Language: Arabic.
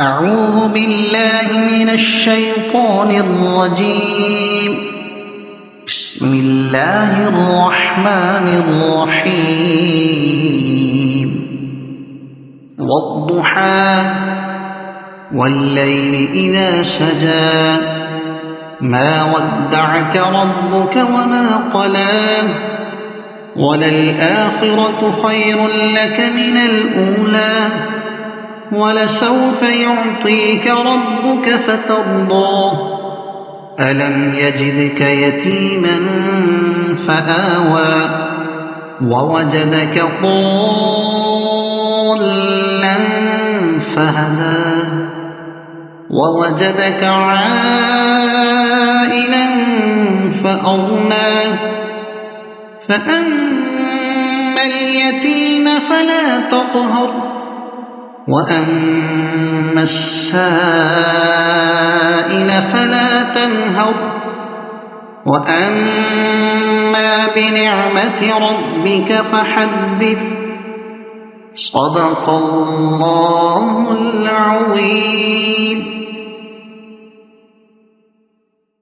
أعوذ بالله من الشيطان الرجيم. بسم الله الرحمن الرحيم. والضحى والليل إذا سجى ما ودعك ربك وما قلى وللآخرة خير لك من الأولى ولسوف يعطيك ربك فترضى ألم يجدك يتيما فآوى ووجدك ضالا فهدى ووجدك عائلا فأغنى فأما اليتيم فلا تقهر وأما السائل فلا تنهر وأما بنعمة ربك فحدث. صدق الله العظيم.